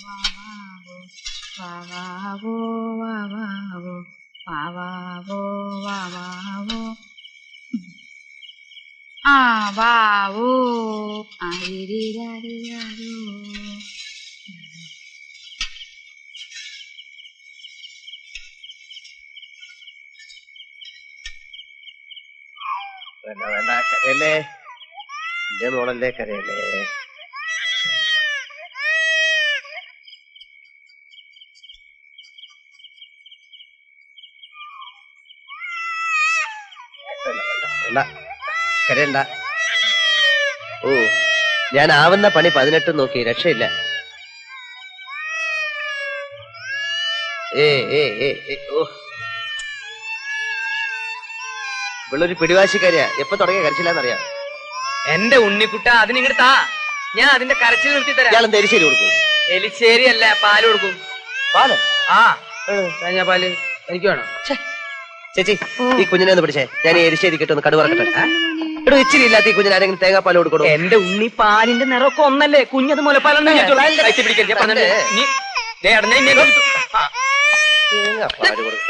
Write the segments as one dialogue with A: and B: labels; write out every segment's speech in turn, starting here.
A: വാവാവോ വാവാവോ വാവാവോ വാവാവോ ആ വാവോ ആരിരാരിരാരോ.
B: വേണ്ട വേണ്ട, കരയല്ലേ എന്റെ മോളല്ലേ, കരയല്ലേ. കരയണ്ട. ഓ, ഞാൻ ആവുന്ന പണി 18 നോക്കി, രക്ഷയില്ല. ഓ, ഇവളൊരു പിടിവാശിക്കാരിയാ. എപ്പൊ തുടങ്ങിയ കരച്ചില്ലാന്നറിയാം.
C: എന്റെ ഉണ്ണിക്കുട്ട അതിനിങ്ങോട്ട് താ, ഞാൻ അതിന്റെ കരച്ചിൽ നിർത്തി തരാം.
B: ഇയാളെന്താ എരിശ്ശേരി കൊടുക്കും?
C: എലിശ്ശേരി അല്ല, പാല് കൊടുക്കും.
B: പാല്?
C: ആ, തേങ്ങാ പാല് എനിക്ക് വേണം.
B: ചേച്ചി, ഈ കുഞ്ഞിനെ ഒന്ന് പിടിച്ചേ, ഞാൻ ഈ എരിശ്ശേരി കിട്ടുന്ന കടുവറക്കട്ടെ. ഇവിടെ ഇച്ചിരി ഇല്ലാത്ത ഈ കുഞ്ഞിന് ആരെങ്കിലും തേങ്ങാപ്പാൽ കൊടുക്കണോ?
C: എന്റെ ഉണ്ണി പാലിന്റെ നിറമൊക്കെ ഒന്നല്ലേ, കുഞ്ഞത് മുലപ്പാലെന്ന്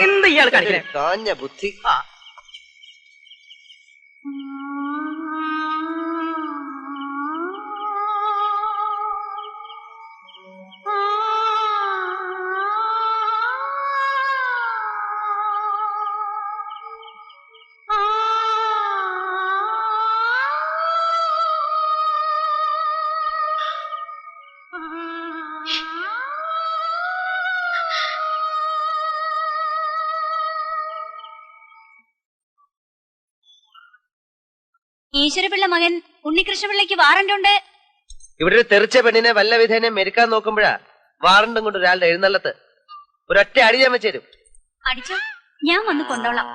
C: എന്താ ഇയാൾ കാണിക്കണേ?
B: കാഞ്ഞ ബുദ്ധി.
D: ഈശ്വരപിള്ള മകൻ ഉണ്ണികൃഷ്ണപിള്ളയ്ക്ക് വാറന്റുണ്ട്.
B: ഇവിടെ ഒരു തെറിച്ച പെണ്ണിനെ വല്ല വിധേനെ മെരുക്കാൻ നോക്കുമ്പോഴാ വാറണ്ടും കൊണ്ട് ഒരാളുടെ എഴുന്നള്ളത്ത്. ഒരൊറ്റ അടി ഞാൻ വെച്ചേരും.
D: അടിച്ചോ, ഞാൻ വന്ന് കൊണ്ടോളാം.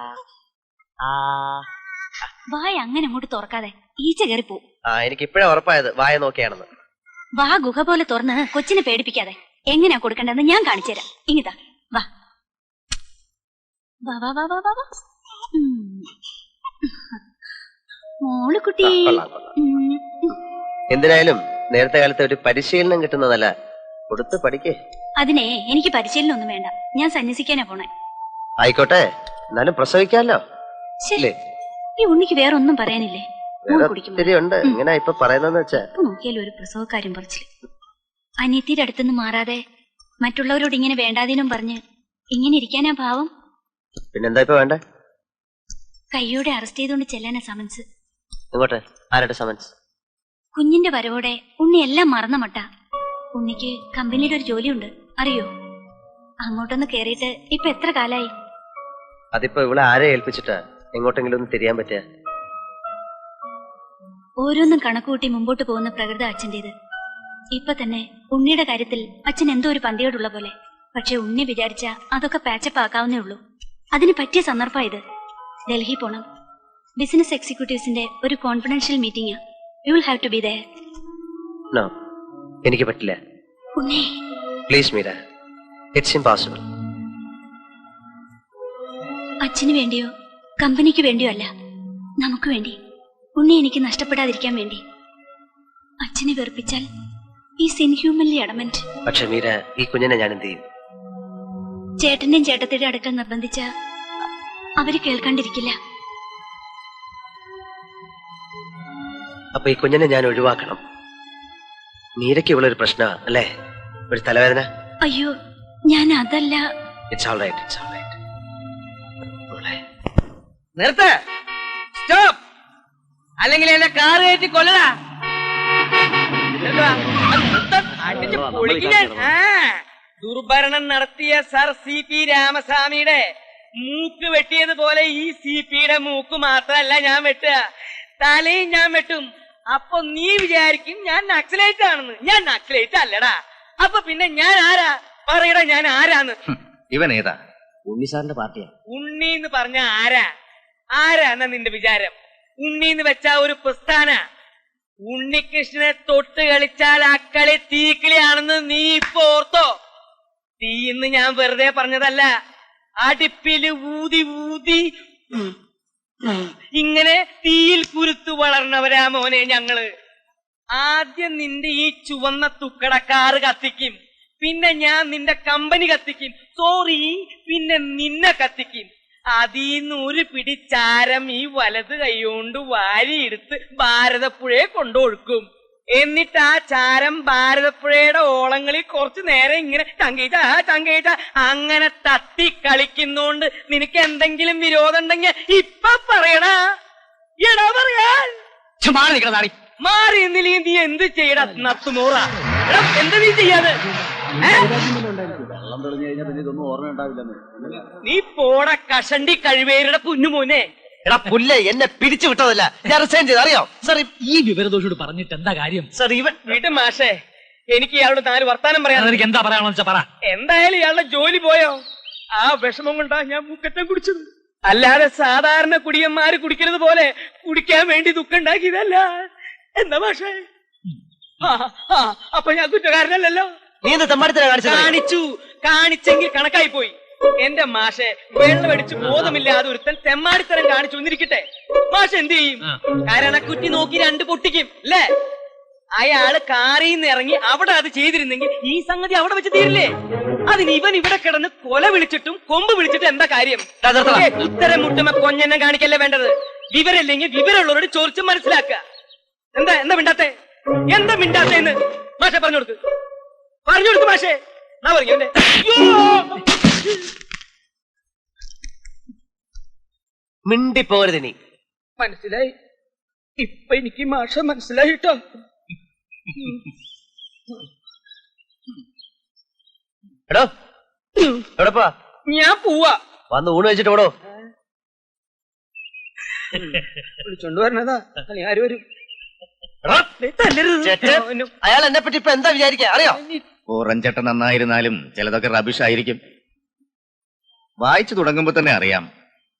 D: വായ അങ്ങനെ അങ്ങോട്ട് തുറക്കാതെ, ഈച്ച കയറിപ്പോ.
B: എനിക്ക് ഇപ്പഴാ ഉറപ്പായത് വായ നോക്കിയാണെന്ന്.
D: വാ ഗുഹ പോലെ തുറന്ന് കൊച്ചിനെ പേടിപ്പിക്കാതെ. എങ്ങനെയാ കൊടുക്കണ്ടെന്ന് ഞാൻ കാണിച്ചു തരാം. ഇങ്ങിതാ വാ വാ വാ വാ വാ വാ. മോള് കുട്ടി.
B: എന്തിനായാലും നേരത്തെ കാലത്ത് ഒരു പരിശീലനം കിട്ടുന്നതല്ല, കൊടുത്ത് പഠിക്കേ.
D: അതിനെ എനിക്ക് പരിശീലനം ഒന്നും വേണ്ട, ഞാൻ സന്യസിക്കാനാ പോണേ.
B: ആയിക്കോട്ടെ, എന്നാലും പ്രസവിക്കാമല്ലോ.
D: ശരി, ഈ ഉണ്ണിക്ക് വേറെ ഒന്നും പറയാനില്ലേ?
B: ഉണ്ട്. ഇങ്ങനെ ഇപ്പൊ പറയുന്നതെന്ന് വെച്ചാ
D: നോക്കിയാലും ഒരു പ്രസവക്കാര്യം പറിച്ചില്ല. അനിയത്തിയുടെ അടുത്തുനിന്ന് മാറാതെ മറ്റുള്ളവരോട് ഇങ്ങനെ വേണ്ടാതിനും പറഞ്ഞ് ഇങ്ങനെ ഇരിക്കാനാ ഭാവം.
B: പിന്നെന്താ ഇപ്പൊ വേണ്ടേ?
D: കയ്യോടെ അറസ്റ്റ് ചെയ്തുകൊണ്ട് ചെല്ലാനാ സമൻസ്.
B: ഇങ്ങോട്ട് ആരുടെ സമൻസ്?
D: കുഞ്ഞിന്റെ വരവോടെ ഉണ്ണി എല്ലാം മറന്ന മട്ട. ഉണ്ണിക്ക് കമ്പനിയുടെ ഒരു ജോലിയുണ്ട്, അറിയോ? അങ്ങോട്ടൊന്ന് കേറിയിട്ട് ഇപ്പൊ എത്ര കാലായി?
B: അതിപ്പോ ഇവിടെ ആരെ ഏൽപ്പിച്ചിട്ടാ എങ്ങോട്ടെങ്കിലും ഒന്ന് തിരിയാൻ പറ്റിയ?
D: ഓരോന്നും കണക്കുകൂട്ടി മുമ്പോട്ട് പോകുന്ന പ്രകൃത അച്ഛൻ്റെത്. ഇപ്പൊ തന്നെ ഉണ്ണിയുടെ കാര്യത്തിൽ അച്ഛൻ എന്തോ ഒരു പന്തിയോടുള്ള പോലെ. പക്ഷെ ഉണ്ണി വിചാരിച്ച അതൊക്കെ പാച്ചപ്പ് ആക്കാവുന്നേ ഉള്ളൂ. അതിന് പറ്റിയ സന്ദർഭം ഇത്. ഡൽഹി പോണം. ബിസിനസ് എക്സിക്യൂട്ടീവ്സിന്റെ ഒരു confidential meeting. You will have to be there.
B: No, എനിക്ക് പറ്റില്ല.
D: Unni
B: please Meera, it's impossible.
D: അച്ഛന് വേണ്ടിയോ കമ്പനിക്ക് വേണ്ടിയോ അല്ല, നമുക്ക് വേണ്ടി. ഉണ്ണി എനിക്ക് നഷ്ടപ്പെടാതിരിക്കാൻ വേണ്ടി. അച്ഛനെ വെറുപ്പിച്ചാൽ ഈസ് ഇൻഹ്യൂമൻലി അഡമന്റ്.
B: പക്ഷെ മീര, ഈ കുഞ്ഞിനെ ഞാൻ എന്ത് ചെയ്യും?
D: ചേട്ടന്റെയും ചേട്ടത്തിയുടെ അടുക്കൽ നിർബന്ധിച്ച അവര് കേൾക്കാണ്ടിരിക്കില്ല.
B: അപ്പൊ ഈ കുഞ്ഞിനെ ഞാൻ ഒഴിവാക്കണം. മീരയ്ക്ക് ഇവളൊരു പ്രശ്ന അല്ലേ? ഒരു തലവേദന?
D: അയ്യോ, ഞാൻ അതല്ല.
B: It's all right, it's all right.
C: നിർത്ത്, സ്റ്റോപ്പ്, അല്ലെങ്കിൽ എന്നെ കാറ് കയറ്റി കൊല്ലടാ. ദുർഭരണം നടത്തിയ സർ CP രാമസ്വാമിയുടെ മൂക്ക് വെട്ടിയതുപോലെ ഈ CPയുടെ മൂക്ക് മാത്രല്ല ഞാൻ വെട്ടുക, തലയും ഞാൻ വെട്ടും. അപ്പൊ നീ വിചാരിക്കും ഞാൻ നക്സലൈറ്റ് ആണെന്ന്. ഞാൻ നക്സലൈറ്റ് അല്ലടാ. അപ്പൊ പിന്നെ ഞാൻ ആരാ? പറയടാ, ഞാൻ ആരാന്ന്.
B: ഇവൻ ഏതാ? ഉണ്ണി സാറിന്റെ പാർട്ടിയാ.
C: ഉണ്ണി എന്ന് പറഞ്ഞ ആരാ? ആരാന്നാ നിന്റെ വിചാരം? ഉണ്ണി എന്ന് വെച്ചാ ഒരു പ്രസ്ഥാന. ഉണ്ണികൃഷ്ണനെ തൊട്ട് കളിച്ചാൽ ആ കളി തീക്കിളിയാണെന്ന് നീ ഇപ്പൊ ഓർത്തോ? തീന്ന് ഞാൻ വെറുതെ പറഞ്ഞതല്ല, അടുപ്പില് ഊതി ഊതി ഇങ്ങനെ തീയിൽ കുരുത്തു വളർന്നവരാ മോനെ ഞങ്ങള്. ആദ്യം നിന്റെ ഈ ചുവന്ന തുക്കടക്കാറ് കത്തിക്കും, പിന്നെ ഞാൻ നിന്റെ കമ്പനി കത്തിക്കും. സോറി, പിന്നെ നിന്നെ കത്തിക്കും. അതീന്ന് ഒരു പിടി ചാരം ഈ വലത് കൈകൊണ്ട് വാരിയെടുത്ത് ഭാരതപ്പുഴയെ കൊണ്ടൊഴുക്കും. എന്നിട്ട് ആ ചാരം ഭാരതപ്പുഴയുടെ ഓളങ്ങളിൽ കുറച്ചു നേരം ഇങ്ങനെ ചങ്കേച്ച അങ്ങനെ തട്ടി കളിക്കുന്നോണ്ട് നിനക്ക് എന്തെങ്കിലും വിരോധം ഉണ്ടെങ്കിൽ ഇപ്പൊ പറയടാ. എടാ പറയാൻ മാറി എന്നില്ലെങ്കിൽ നീ എന്ത് ചെയ്യടാ നത്തുമോറ? എന്താ നീ ചെയ്യാതെ? നീ പോട കഷണ്ടി കഴിവേരുടെ കുഞ്ഞുമോനെ.
B: എടാ പുല്ലേ, എന്നെ പിരിച്ചു വിട്ടതല്ല, ഞാൻ റിസൈൻ ചെയ്ത്. അറിയാം
E: സാർ, ഈ വിവരദോഷോട് പറഞ്ഞിട്ട് എന്താ കാര്യം?
B: സാർ, ഇവൻ
C: വീട്ടു മാഷേ, എനിക്ക് ഇയാളോട് 4 വർത്താനം പറയാം.
E: എനിക്ക് എന്താ പറയാണെന്ന് വെച്ചാ പറ.
C: എന്തായാലും ഇയാളുടെ ജോലി പോയോ? ആ വിഷമം കൊണ്ടാ ഞാൻ മൂക്കറ്റം കുടിച്ചത്. അല്ലാതെ സാധാരണ കുടിയന്മാര് കുടിക്കുന്നത് പോലെ കുടിക്കാൻ വേണ്ടി ദുഃഖം ഉണ്ടാക്കിയതല്ല. എന്താ മാഷേ? അപ്പൊ ഞാൻ കുറ്റക്കാരനല്ലല്ലോ.
B: നീ എന്ത് തെമ്മാടിത്തരം
C: കാണിച്ചു? കാണിച്ചെങ്കിൽ കണക്കായി പോയി. എന്റെ മാഷെ, വെള്ളമടിച്ച് ബോധമില്ലാതെ ഒരുത്തൻ തെമ്മാടിത്തരം കാണിച്ചു എന്നിരിക്കട്ടെ, മാഷ എന്ത് ചെയ്യും? കരണക്കുറ്റി നോക്കി 2 പൊട്ടിക്കും അല്ലേ? അയാള് കാറിന്ന് ഇറങ്ങി അവിടെ അത് ചെയ്തിരുന്നെങ്കിൽ ഈ സംഗതി അവിടെ വെച്ച് തീരില്ലേ? അതിന് ഇവൻ ഇവിടെ കിടന്ന് കൊല വിളിച്ചിട്ടും കൊമ്പ് വിളിച്ചിട്ടും എന്താ കാര്യം? ഇത്തരം മുട്ടുമ കൊഞ്ഞെന്നെ കാണിക്കല്ലേ വേണ്ടത്. വിവരമില്ലെങ്കിൽ വിവരമുള്ളവരോട് ചോദിച്ച് മനസ്സിലാക്കുക. എന്താ മിണ്ടാത്തെ? എന്താ മിണ്ടാത്തേന്ന് മാഷെ പറഞ്ഞു കൊടുക്ക് മാഷേ. ഞാൻ പറഞ്ഞു
B: മിണ്ടിപ്പോരുത് നീ.
C: മനസ്സിലായി. ഇപ്പൊ എനിക്ക് മാഷ മനസ്സിലായിട്ടോ.
B: എടോ, എവിടെപ്പാ?
C: ഞാൻ പോവാ.
B: വന്ന് ഊണ് വെച്ചിട്ട് ഓടോ.
C: വിളിച്ചോണ്ട് വരണതാ. ആര് വരും?
B: അയാൾ എന്നെ പറ്റി ഇപ്പൊ എന്താ വിചാരിക്കാ അറിയോ?
F: ഓറഞ്ചട്ട നന്നായിരുന്നാലും ചിലതൊക്കെ റബിഷ് ആയിരിക്കും. വായിച്ചു തുടങ്ങുമ്പോ തന്നെ അറിയാം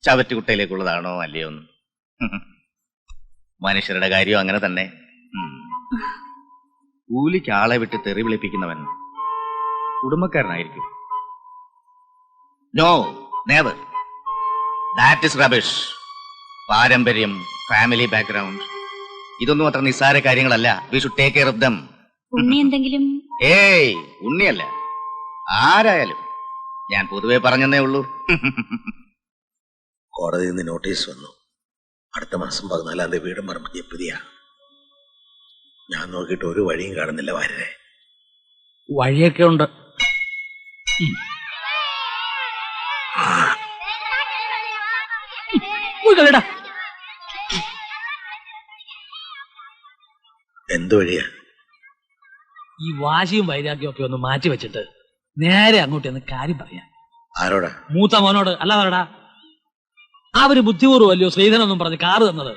F: ചവറ്റുകുട്ടയിലേക്കുള്ളതാണോ അല്ലയോ എന്ന്. മനുഷ്യരുടെ കാര്യം അങ്ങനെ തന്നെ. കൂലിക്ക് ആളെ വിട്ട് തെറി വിളിപ്പിക്കുന്നവൻ കുടുംബക്കാരനായിരിക്കും. No, never. That is rubbish. പാരമ്പര്യം, ഫാമിലി ബാക്ക്ഗ്രൗണ്ട്, ഇതൊന്നും അത്ര നിസ്സാര കാര്യങ്ങളല്ല. We should take care of them.
D: Unni എന്തെങ്കിലും?
F: ഏയ്, ഉണ്ണിയല്ല, ആരായാലും. ഞാൻ പൊതുവെ പറഞ്ഞെന്നേ ഉള്ളൂ.
G: കോടതിയിൽ നിന്ന് നോട്ടീസ് വന്നു. അടുത്ത മാസം 14-ാം തീയതി വീടും പറമ്പ് ജപ്തിയാ. ഞാൻ നോക്കിയിട്ട് ഒരു വഴിയും കാണുന്നില്ല വാര്യരെ.
E: വഴിയൊക്കെ ഉണ്ട്.
G: എന്ത് വഴിയാ?
E: ഈ വാശിയും വൈരാഗ്യവും ഒക്കെ ഒന്ന് മാറ്റി വെച്ചിട്ട് നേരെ അങ്ങോട്ട് എന്ന് കാര്യം പറയാം.
G: ആരോടാ?
E: മൂത്ത മോനോട്. അല്ലാതാടാ, അവര് ബുദ്ധിപൂർവ്വമല്ലയോ ശ്രീധനൊന്നും പറഞ്ഞ് കാറ് തന്നത്.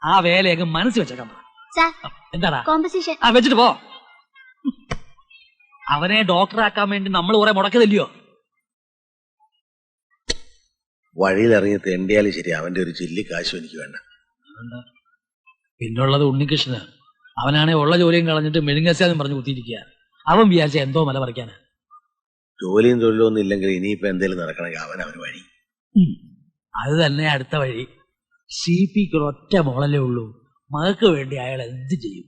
E: ആ വേലയൊക്കെ മനസ്സിൽ വെച്ചേക്കാൻ. എന്താടാ? വെച്ചിട്ട് പോ. അവനെ ഡോക്ടറാക്കാൻ വേണ്ടി നമ്മൾ കുറെ മുടക്കതല്ലയോ?
G: വഴിയിലിറങ്ങി തെണ്ടിയാലും ശരി, അവന്റെ ഒരു ചില്ലി കാശും എനിക്ക് വേണ്ട.
E: പിന്നുള്ളത് ഉണ്ണികൃഷ്ണന്. അവനാണെ ഉള്ള ജോലിയും കളഞ്ഞിട്ട് മെഴുങ്ങസ്യാന്നും പറഞ്ഞു കുത്തിയിരിക്കുക. അവൻ വിചാരിച്ച എന്തോ മല പറിക്കാനാ.
G: ജോലിയും തൊഴിലും ഒന്നും ഇല്ലെങ്കിൽ ഇനിയിപ്പോ എന്തെങ്കിലും നടക്കണമെങ്കിൽ അവന് വഴി.
E: അത് തന്നെ അടുത്ത വഴി. CPക്ക് ഒറ്റ മോളല്ലേ ഉള്ളൂ. മകൾക്ക് വേണ്ടി അയാൾ എന്ത് ചെയ്യും?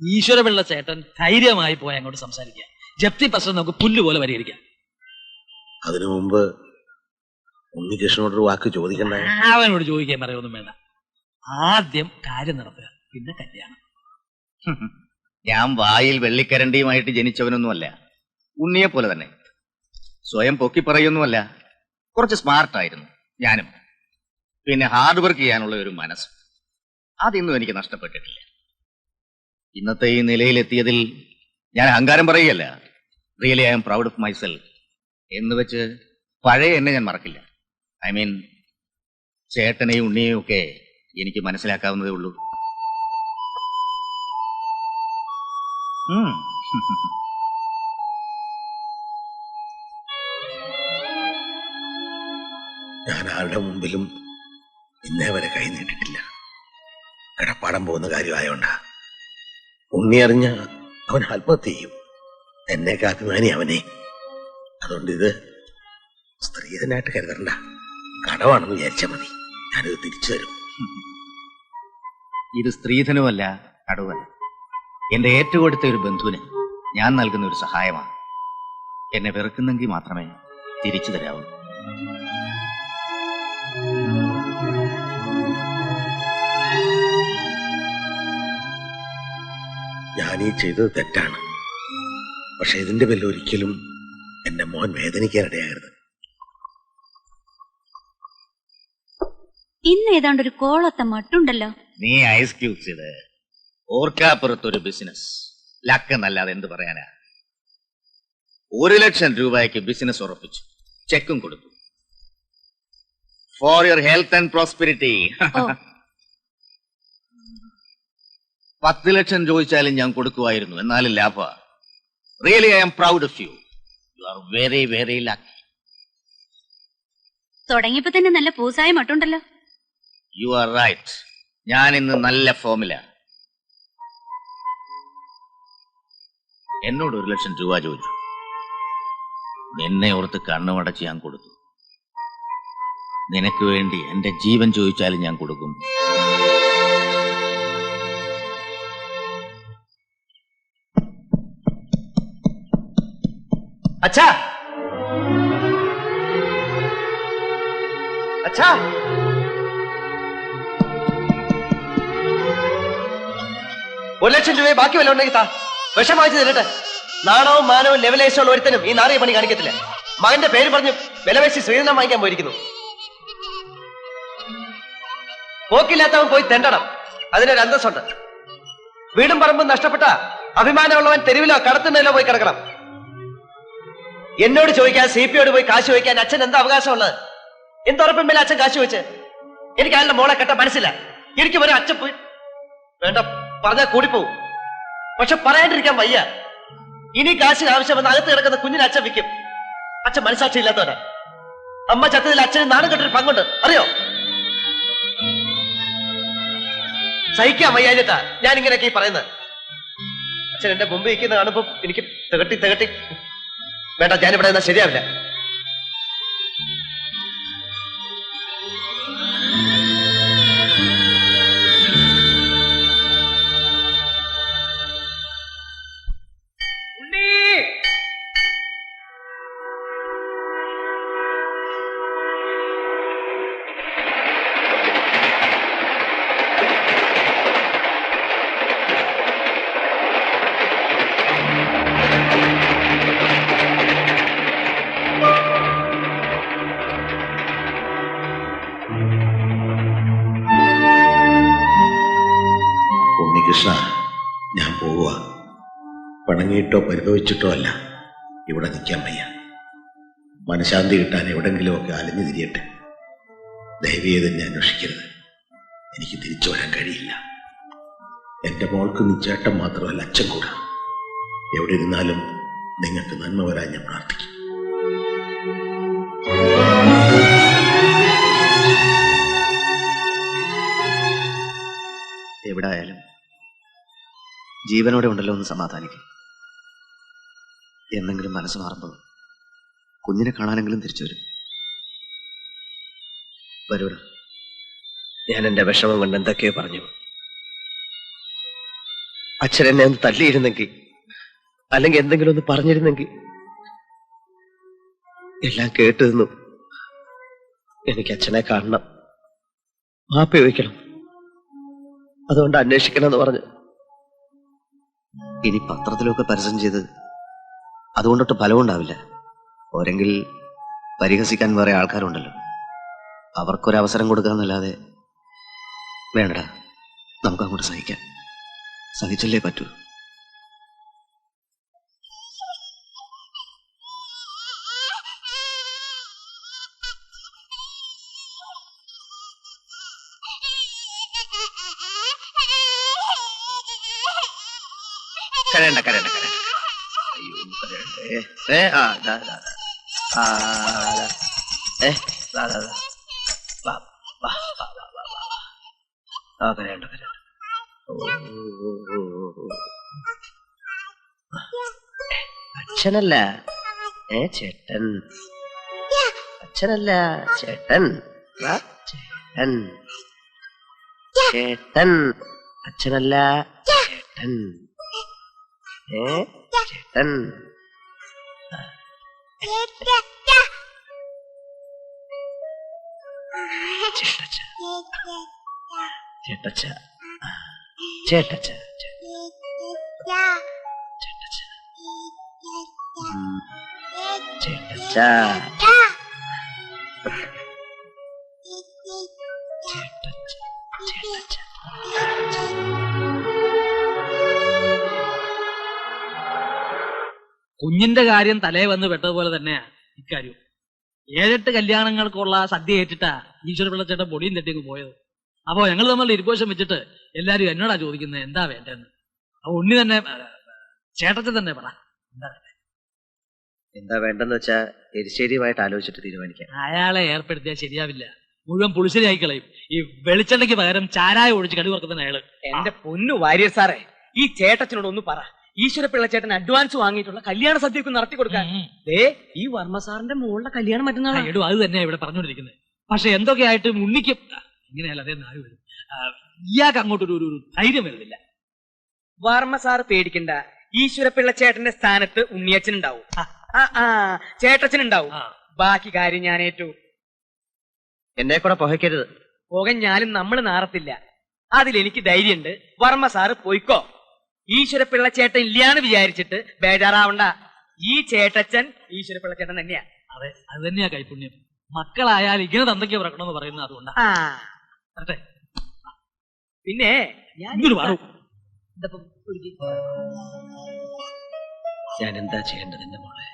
E: ഈശ്വരപിള്ള ചേട്ടൻ ധൈര്യമായി പോയി അങ്ങോട്ട് സംസാരിക്കാം. ജപ്തി പ്രശ്നം നമുക്ക് പുല്ലുപോലെ പരിഹരിക്കാം.
G: അതിനു മുമ്പ് ഉണ്ണികൃഷ്ണനോടൊരു വാക്ക് ചോദിക്കണ്ട.
E: അവനോട് ചോദിക്കാൻ പറയൊന്നും വേണ്ട. ആദ്യം കാര്യം നടത്തുക, പിന്നെ കല്യാണം.
F: ഞാൻ വായിൽ വെള്ളിക്കരണ്ടിയുമായിട്ട് ജനിച്ചവനൊന്നുമല്ല. ഉണ്ണിയെ പോലെ തന്നെ. സ്വയം പൊക്കി പറയൊന്നുമല്ല. കുറച്ച് സ്മാർട്ടായിരുന്നു ഞാനും. പിന്നെ ഹാർഡ് വർക്ക് ചെയ്യാനുള്ള ഒരു മനസ്സ്, അതൊന്നും എനിക്ക് നഷ്ടപ്പെട്ടിട്ടില്ല. ഇന്നത്തെ ഈ നിലയിലെത്തിയതിൽ ഞാൻ അഹങ്കാരം പറയുകയല്ല. Really I am proud of myself. എന്ന് വെച്ച് പഴയ എന്നെ ഞാൻ മറക്കില്ല. ഐ മീൻ, ചേട്ടനെയും ഉണ്ണിയെയും ഒക്കെ എനിക്ക് മനസ്സിലാക്കാവുന്നതേ ഉള്ളൂ.
G: ഞാൻ ആരുടെ മുമ്പിലും ഇന്നേ വരെ കൈ നീട്ടിട്ടില്ല. കിടപ്പാടം പോകുന്ന കാര്യമായോണ്ടാ. ഉണ്ണി അറിഞ്ഞ അവൻ ആത്മഹത്യ ചെയ്യും. എന്നേക്ക് അഭിമാനി അവനെ. അതുകൊണ്ട് ഇത് സ്ത്രീധനായിട്ട് കരുതണ്ട, കടമാണെന്ന് വിചാരിച്ചാൽ മതി. ഞാനിത് തിരിച്ചു തരും.
F: ഇത് സ്ത്രീധനമല്ല, കടവല്ല. എന്റെ ഏറ്റവും അടുത്ത ഒരു ബന്ധുവിന് ഞാൻ നൽകുന്ന ഒരു സഹായമാണ്. എന്നെ വെറുക്കുന്നെങ്കിൽ മാത്രമേ തിരിച്ചു തരാവൂ.
G: ഞാനീ ചെയ്തത് തെറ്റാണ്. പക്ഷെ ഇതിന്റെ പേരിൽ ഒരിക്കലും എന്റെ മോൻ വേദനിക്കാനിടയാകരുത്.
D: ഇന്ന് ഏതാണ്ട് ഒരു കോളത്ത മട്ടുണ്ടല്ലോ.
F: നീ ഐസ് ക്യൂബ്സ് ഇത് ഓർക്കാപ്പുറത്തൊരു ബിസിനസ് ലക്ക് എന്നല്ലാതെ എന്ത് പറയാനാ. 1,00,000 രൂപയ്ക്ക് ബിസിനസ് ഉറപ്പിച്ചു, ചെക്കും കൊടുത്തു. For your health and prosperity. 10 ലക്ഷം ചോദിച്ചാലും ഞാൻ കൊടുക്കുമായിരുന്നു, എന്നാലും ലാഭ. Really I am proud of you. You are very very lucky.
D: തുടങ്ങിയപ്പോ തന്നെ നല്ല പൂസായ മട്ടുണ്ടല്ലോ.
F: You are right. ഞാൻ ഇന്ന് നല്ല ഫോമില. എന്നോട് 1,00,000 രൂപ ചോദിച്ചു. നിന്നെ ഓർത്ത് കണ്ണുമടച്ച് ഞാൻ കൊടുത്തു. നിനക്ക് വേണ്ടി എന്റെ ജീവൻ ചോദിച്ചാലും ഞാൻ കൊടുക്കും.
B: അച്ഛാ, അച്ഛാ, 1,00,000 രൂപയെ ബാക്കി വല്ല ഉണ്ടെങ്കിൽ താ. വിഷം വാങ്ങിച്ചു തരട്ടെ. നാണവും മാനവും ലെവലേശമുള്ള ഒരുത്തനും ഈ നാറിയ പണി കാണിക്കത്തില്ല. മകന്റെ പേര് പറഞ്ഞ് വിലവേശി ശ്രീധനം വാങ്ങിക്കാൻ പോയിരിക്കുന്നു. പോക്കില്ലാത്തവൻ പോയി തെണ്ടണം, അതിനൊരു അന്തസ്സുണ്ട്. വീടും പറമ്പും നഷ്ടപ്പെട്ട അഭിമാനമുള്ളവൻ തെരുവിലോ കടത്തുന്നതിലോ പോയി കിടക്കണം. എന്നോട് ചോദിക്കാൻ CPയോട് പോയി കാശ് ചോദിക്കാൻ അച്ഛൻ എന്താ അവകാശമുള്ളത്? എന്തുറപ്പും മേലെ അച്ഛൻ കാശ് ചോദിച്ച്? എനിക്ക് അയാളുടെ മോളെ കെട്ട മനസ്സില്ല. എനിക്ക് ഒരു അച്ഛൻ പോയി വേണ്ട പറഞ്ഞാൽ കൂടിപ്പോവും. പക്ഷെ പറയാണ്ടിരിക്കാൻ വയ്യ. ഇനി കാശിന് ആവശ്യം വന്ന് അകത്ത് കിടക്കുന്ന കുഞ്ഞിന് അച്ഛൻ വിൽക്കും. അച്ഛൻ മനസാക്ഷി ഇല്ലാത്തവനാ. അമ്മ ചത്തതിൽ അച്ഛന് നാണം കെട്ടൊരു പങ്കുണ്ട്, അറിയോ? സഹിക്കാൻ വയ്യാഞ്ഞിട്ടാ ഞാൻ ഇങ്ങനെയൊക്കെ ഈ പറയുന്നത്. അച്ഛൻ എന്റെ മുമ്പ് ഇരിക്കുന്ന കാണുമ്പോ എനിക്ക് തികട്ടി വേണ്ട, ഞാനിവിടെ നിന്നാ ശരിയാവില്ല.
G: കൃഷ്ണ, ഞാൻ പോവുക. പണങ്ങിയിട്ടോ പരിഭവിച്ചിട്ടോ അല്ല, ഇവിടെ നിൽക്കാൻ വയ്യ. മനഃശാന്തി കിട്ടാൻ എവിടെങ്കിലുമൊക്കെ അലഞ്ഞു തിരിയട്ടെ. ദയവേത് എന്നെ അന്വേഷിക്കരുത്. എനിക്ക് തിരിച്ചു വരാൻ കഴിയില്ല. എന്റെ മോൾക്ക് നീ ചേട്ടൻ മാത്രമല്ല, അച്ഛൻ കൂടാ. എവിടെ ഇരുന്നാലും നിങ്ങൾക്ക് നന്മ വരാൻ ഞാൻ പ്രാർത്ഥിക്കും.
F: എവിടെ ആയാലും ജീവനോടെ ഉണ്ടല്ലോ എന്ന് സമാധാനിക്കും. എന്നെങ്കിലും മനസ്സ് മാറുമ്പോൾ കുഞ്ഞിനെ കാണാനെങ്കിലും തിരിച്ചു വരും. വരൂട.
B: ഞാൻ എന്റെ വിഷമം കൊണ്ട് എന്തൊക്കെയോ പറഞ്ഞു. അച്ഛൻ എന്നെ ഒന്ന് തല്ലിയിരുന്നെങ്കിൽ, അല്ലെങ്കിൽ എന്തെങ്കിലും ഒന്ന് പറഞ്ഞിരുന്നെങ്കിൽ. എല്ലാം കേട്ടു നിന്നു. എനിക്ക് അച്ഛനെ കാണണം, മാപ്പ് ചോദിക്കണം, അതുകൊണ്ട് അന്വേഷിക്കണം എന്ന് പറഞ്ഞു.
F: ഇനി പത്രത്തിലൊക്കെ പരസ്യം ചെയ്ത് അതുകൊണ്ടൊട്ട് ഫലമുണ്ടാവില്ല. ഓരെങ്കിൽ പരിഹസിക്കാൻ വേറെ ആൾക്കാരുണ്ടല്ലോ, അവർക്കൊരവസരം കൊടുക്കാന്നല്ലാതെ. വേണ്ടടാ, നമുക്ക് അങ്ങോട്ട് സഹിക്കാം. സഹിച്ചല്ലേ പറ്റൂ. കരയണ്ട കരയണ്ട കരയണ്ട. അയ്യോ കരയണ്ടേ.
B: കരയണ്ട കരയണ്ട. അച്ഛനല്ല ചേട്ടൻ. അച്ഛനല്ല ചേട്ടൻ. ചേട്ടൻ ചേട്ടൻ. അച്ഛനല്ല ചേട്ടൻ. ചേട്ടൻ ചേട്ടച്ച ചേട്ടച്ച ചേട്ടച്ച ചേട്ടച്ച
E: കുഞ്ഞിന്റെ കാര്യം തലേ വന്ന് പെട്ടതുപോലെ തന്നെയാ ഇക്കാര്യം. 7-8 കല്യാണങ്ങൾക്കുള്ള സദ്യ ഏറ്റിട്ടാ ഈശ്വര പിള്ളച്ചേട്ടൻ പൊടിയും തെറ്റിയൊക്കെ പോയത്. അപ്പോ ഞങ്ങൾ തമ്മിലുള്ള ഇരുപോഷം വെച്ചിട്ട് എല്ലാരും എന്നോടാ ചോദിക്കുന്നത് എന്താ വേണ്ടെന്ന്. അപ്പൊ ഉണ്ണി തന്നെ ചേട്ടത്തെ തന്നെ പറ എന്താ വേണ്ടത്.
B: എന്താ വേണ്ടെന്ന് വെച്ചാ എരിശ്ശേരിയുമായിട്ട് ആലോചിച്ചിട്ട് തീരുമാനിക്കാം.
E: അയാളെ ഏർപ്പെടുത്തിയാൽ ശരിയാവില്ല, മുഴുവൻ പുളിശ്ശേരിയായി കളയും. ഈ വെളിച്ചെണ്ണയ്ക്ക് പകരം ചാരായ ഒഴിച്ച് കടി വറുക്കുന്ന അയാള്.
C: എന്റെ പൊന്നു വാര്യർ സാറേ, ഈ ചേട്ടത്തിനോട് ഒന്ന് പറ, ഈശ്വര പിള്ളച്ചേട്ടൻ അഡ്വാൻസ് വാങ്ങിയിട്ടുള്ള കല്യാണ സദ്യക്ക് നടത്തി കൊടുക്കാൻ. ഈ വർമ്മ സാറിന്റെ മോളുടെ കല്യാണം മറ്റന്നാളാണ്.
E: എടോ അത് തന്നെയാ ഇവിടെ പറഞ്ഞുകൊണ്ടിരിക്കുന്നത്. പക്ഷെ എന്തൊക്കെയായിട്ടും ഉണ്ണിക്ക് ഇങ്ങനെയല്ല അതേ നാല് വരും. ഇയാൾക്ക് അങ്ങോട്ടൊരു ധൈര്യം വരുന്നില്ല.
C: വർമ്മ സാറ് പേടിക്കണ്ട, ഈശ്വര പിള്ളച്ചേട്ടന്റെ സ്ഥാനത്ത് ഉണ്ണിയച്ഛൻ ഉണ്ടാവും, ചേട്ടച്ചൻ ഉണ്ടാവും. ബാക്കി കാര്യം ഞാൻ ഏറ്റു.
B: എന്നെ കൂടെ പുകയ്ക്കരുത്.
C: പുകഞ്ഞാലും നമ്മൾ നാറത്തില്ല, അതിലെനിക്ക് ധൈര്യമുണ്ട്. വർമ്മ സാറ് പോയിക്കോ. ഈശ്വര പിള്ളച്ചേട്ടൻ ഇല്ലാന്ന് വിചാരിച്ചിട്ട് ബേജാറാവണ്ട. ഈ ചേട്ടച്ചൻ ഈശ്വര പിള്ളച്ചേട്ടൻ തന്നെയാ.
E: അതെ, അത് തന്നെയാ കൈപുണ്യം. മക്കളായാൽ ഇങ്ങനെ തന്തയ്ക്ക് പിറക്കണമെന്ന് പറയുന്നത് അതുകൊണ്ടാ.
C: പിന്നെ
B: ഞാൻ എന്താ ചെയ്യേണ്ടത് എന്റെ മോളെ?